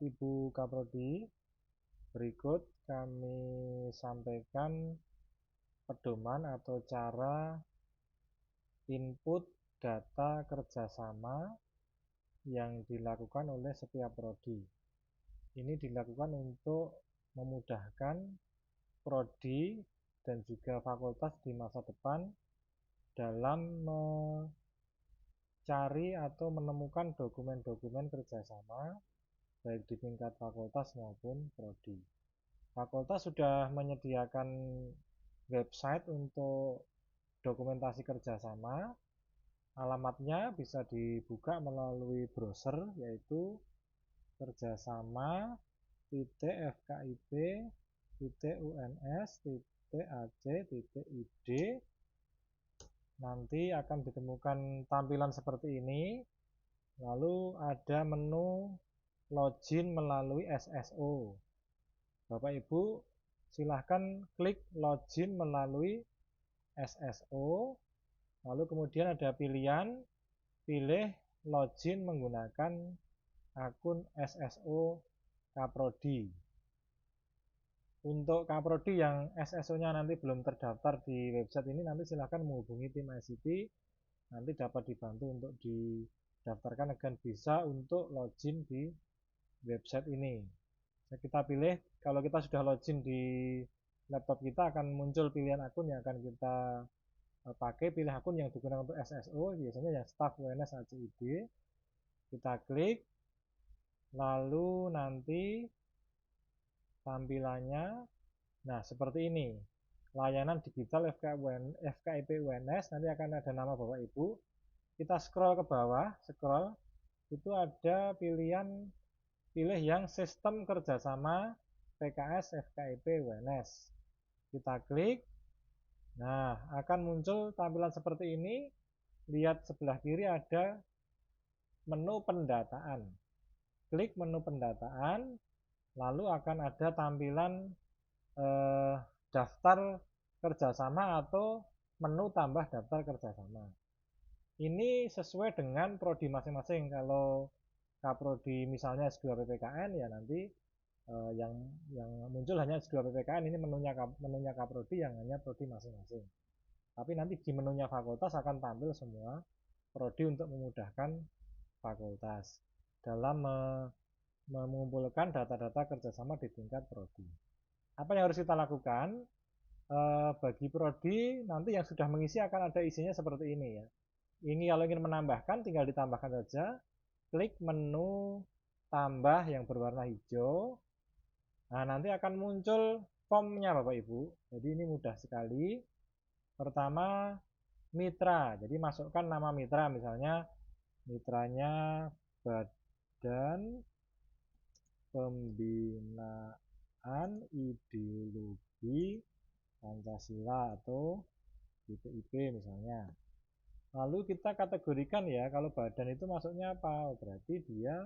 Ibu Kaprodi, berikut kami sampaikan pedoman atau cara input data kerjasama yang dilakukan oleh setiap prodi. Ini dilakukan untuk memudahkan prodi dan juga fakultas di masa depan dalam mencari atau menemukan dokumen-dokumen kerjasama baik di tingkat fakultas maupun prodi. Fakultas sudah menyediakan website untuk dokumentasi kerjasama. Alamatnya bisa dibuka melalui browser, yaitu kerjasama.fkip.uns.ac.id. Nanti akan ditemukan tampilan seperti ini. Lalu ada menu login melalui SSO. Bapak Ibu silahkan klik login melalui SSO, lalu kemudian ada pilihan pilih login menggunakan akun SSO Kaprodi. Untuk Kaprodi yang SSO-nya nanti belum terdaftar di website ini, nanti silahkan menghubungi tim ICT, nanti dapat dibantu untuk didaftarkan agar bisa untuk login di website ini. Kita pilih, kalau kita sudah login di laptop kita akan muncul pilihan akun yang akan kita pakai. Pilih akun yang digunakan untuk SSO, biasanya yang staff UNS ACID. Kita klik, lalu nanti tampilannya nah seperti ini, layanan digital FKIP UNS. Nanti akan ada nama Bapak Ibu. Kita scroll ke bawah, itu ada pilih yang sistem kerjasama PKS FKIP UNS. Kita klik, nah akan muncul tampilan seperti ini. Lihat sebelah kiri ada menu pendataan. Klik menu pendataan, lalu akan ada tampilan daftar kerjasama atau menu tambah daftar kerjasama. Ini sesuai dengan prodi masing-masing. Kalau Kaprodi misalnya S2 PPKN, ya nanti yang muncul hanya S2 PPKN, ini menunya Kaprodi yang hanya prodi masing-masing. Tapi nanti di menunya fakultas akan tampil semua prodi untuk memudahkan fakultas dalam mengumpulkan data-data kerjasama di tingkat prodi. Apa yang harus kita lakukan? Bagi prodi nanti yang sudah mengisi akan ada isinya seperti ini ya. Ini kalau ingin menambahkan tinggal ditambahkan saja. Klik menu tambah yang berwarna hijau. Nah, nanti akan muncul formnya Bapak Ibu. Jadi ini mudah sekali. Pertama, mitra. Jadi masukkan nama mitra, misalnya mitranya Badan Pembinaan Ideologi Pancasila atau BPIP misalnya. Lalu kita kategorikan ya, kalau badan itu masuknya apa? Berarti dia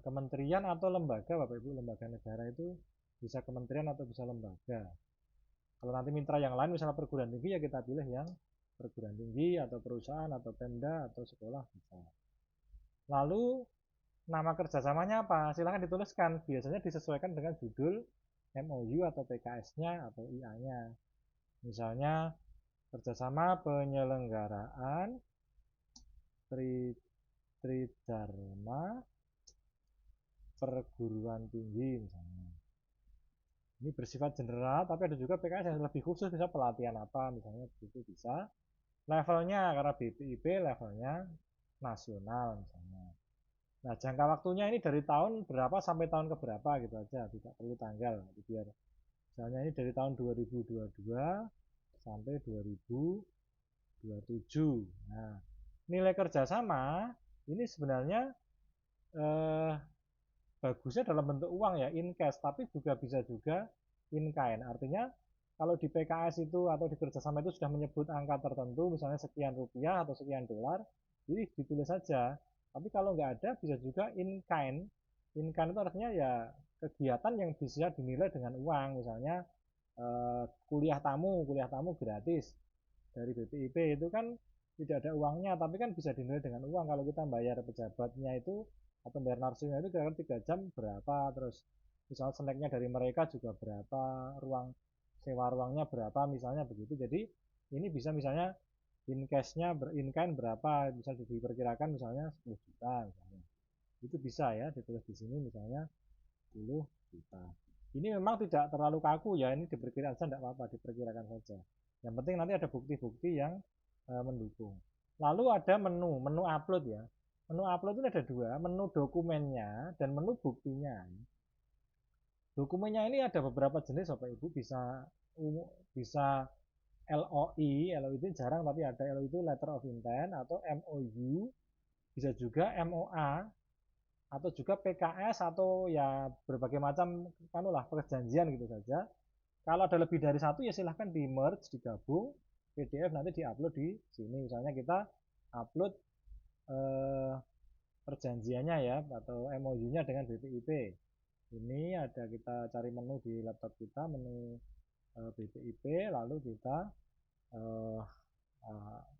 kementerian atau lembaga Bapak Ibu. Lembaga negara itu bisa kementerian atau bisa lembaga. Kalau nanti mitra yang lain misalnya perguruan tinggi, ya kita pilih yang perguruan tinggi atau perusahaan atau Pemda atau sekolah bisa. Lalu nama kerjasamanya apa? Silahkan dituliskan. Biasanya disesuaikan dengan judul MOU atau PKS-nya atau IA-nya. Misalnya kerjasama penyelenggaraan Tridharma perguruan tinggi misalnya. Ini bersifat general, tapi ada juga PKS yang lebih khusus, bisa pelatihan apa misalnya, itu bisa. Levelnya karena BPIP levelnya nasional misalnya. Nah, jangka waktunya ini dari tahun berapa sampai tahun keberapa gitu aja, tidak perlu tanggal. Biar misalnya ini dari tahun 2022 sampai 2027. Nah, nilai kerjasama ini sebenarnya bagusnya dalam bentuk uang ya, in cash, tapi juga bisa juga in kind. Artinya kalau di PKS itu atau di kerjasama itu sudah menyebut angka tertentu, misalnya sekian rupiah atau sekian dolar, jadi ditulis saja. Tapi kalau nggak ada, bisa juga in kind. In kind itu artinya ya kegiatan yang bisa dinilai dengan uang, misalnya kuliah tamu gratis dari BPIP itu kan tidak ada uangnya, tapi kan bisa dinilai dengan uang. Kalau kita bayar pejabatnya itu atau bayar narsinya itu kira-kira 3 jam berapa, terus misalnya snacknya dari mereka juga berapa, sewa ruangnya berapa misalnya begitu. Jadi ini bisa misalnya in kind berapa, bisa diperkirakan misalnya 10 juta misalnya. Itu bisa ya ditulis di sini misalnya 10 juta. Ini memang tidak terlalu kaku ya, ini diperkirakan saja, tidak apa-apa, diperkirakan saja. Yang penting nanti ada bukti-bukti yang mendukung. Lalu ada menu upload ya. Menu upload itu ada dua, menu dokumennya dan menu buktinya. Dokumennya ini ada beberapa jenis Bapak Ibu, bisa LOI itu jarang tapi ada. LOI itu letter of intent, atau MOU, bisa juga MOA, atau juga PKS, atau ya berbagai macam kanulah perjanjian gitu saja. Kalau ada lebih dari satu ya silahkan di merge, digabung PDF, nanti diupload di sini. Misalnya kita upload perjanjiannya ya, atau MOU-nya dengan BPIP. Ini ada, kita cari menu di laptop kita, menu BPIP, lalu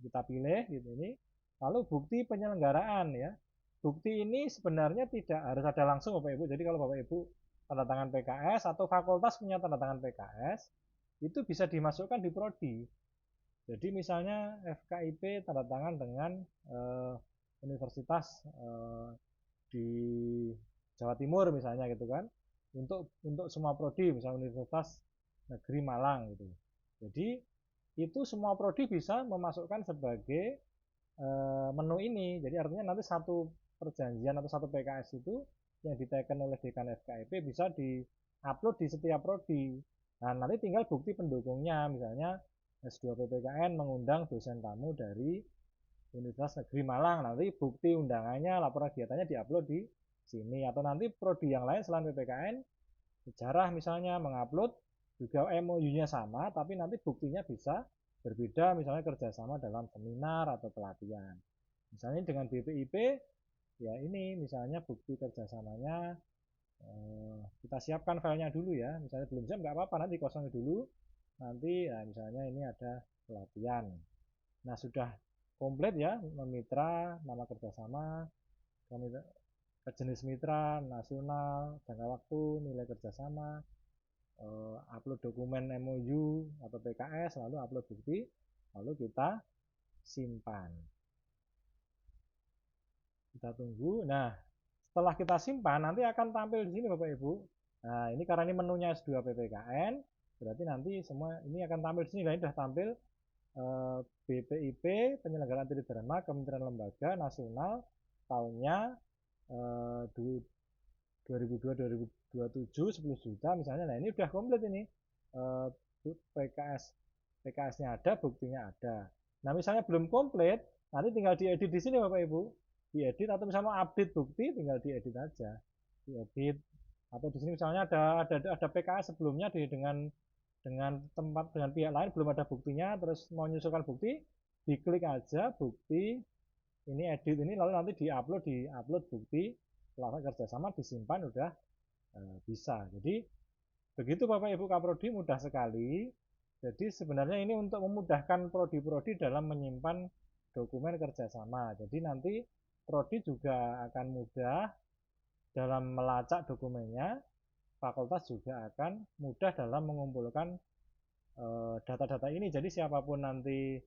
kita pilih gitu ini. Lalu bukti penyelenggaraan ya. Bukti ini sebenarnya tidak harus ada langsung Bapak Ibu. Jadi kalau Bapak Ibu tanda tangan PKS atau fakultas punya tanda tangan PKS, itu bisa dimasukkan di prodi. Jadi misalnya FKIP tanda tangan dengan universitas di Jawa Timur misalnya gitu kan. Untuk semua prodi, misalnya Universitas Negeri Malang gitu. Jadi itu semua prodi bisa memasukkan sebagai menu ini. Jadi artinya nanti satu perjanjian atau satu PKS itu yang diteken oleh dekan FKIP bisa di-upload di setiap prodi. Nah, nanti tinggal bukti pendukungnya, misalnya S2 PPKN mengundang dosen tamu dari Universitas Negeri Malang. Nanti bukti undangannya, laporan kegiatannya diupload di sini. Atau nanti prodi yang lain selain PPKN, sejarah misalnya, mengupload juga MOU-nya sama, tapi nanti buktinya bisa berbeda, misalnya kerjasama dalam seminar atau pelatihan. Misalnya dengan BPIP, ya ini misalnya bukti kerjasamanya, kita siapkan filenya dulu ya, misalnya belum siap nggak apa-apa, nanti kosongin dulu, nanti ya misalnya ini ada pelatihan. Nah sudah komplit ya, mitra, nama kerjasama, jenis mitra, nasional, jangka waktu, nilai kerjasama, upload dokumen MOU atau PKS, lalu upload bukti, lalu kita simpan. Kita tunggu. Nah, setelah kita simpan nanti akan tampil di sini Bapak Ibu. Nah, ini karena ini menunya S2 PPKN, berarti nanti semua ini akan tampil di sini. Nah, ini sudah tampil BPIP, penyelenggaraan Tiri Dharma, Kementerian Lembaga Nasional, tahunnya 2002-2027, 10 juta misalnya. Nah, ini sudah komplit ini. PKS-nya ada, buktinya ada. Nah, misalnya belum komplit, nanti tinggal diedit di sini Bapak Ibu. Diedit, atau misalnya mau update bukti, tinggal diedit aja. Diedit. Atau di sini misalnya ada PKS sebelumnya dengan pihak lain belum ada buktinya, terus mau menyusulkan bukti, diklik aja bukti, ini edit ini, lalu nanti diupload bukti, setelah kerjasama disimpan, udah bisa. Jadi begitu Bapak Ibu Kaprodi, mudah sekali. Jadi sebenarnya ini untuk memudahkan prodi-prodi dalam menyimpan dokumen kerjasama. Jadi nanti prodi juga akan mudah dalam melacak dokumennya, fakultas juga akan mudah dalam mengumpulkan data-data ini. Jadi siapapun nanti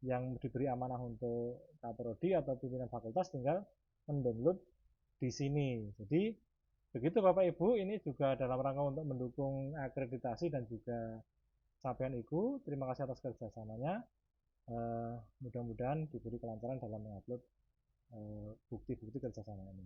yang diberi amanah untuk kaprodi atau pimpinan fakultas tinggal mendownload di sini. Jadi begitu Bapak Ibu, ini juga dalam rangka untuk mendukung akreditasi dan juga capaian IKU. Terima kasih atas kerjasamanya. Mudah-mudahan diberi kelancaran dalam mengupload bukti-bukti kerjasama ini.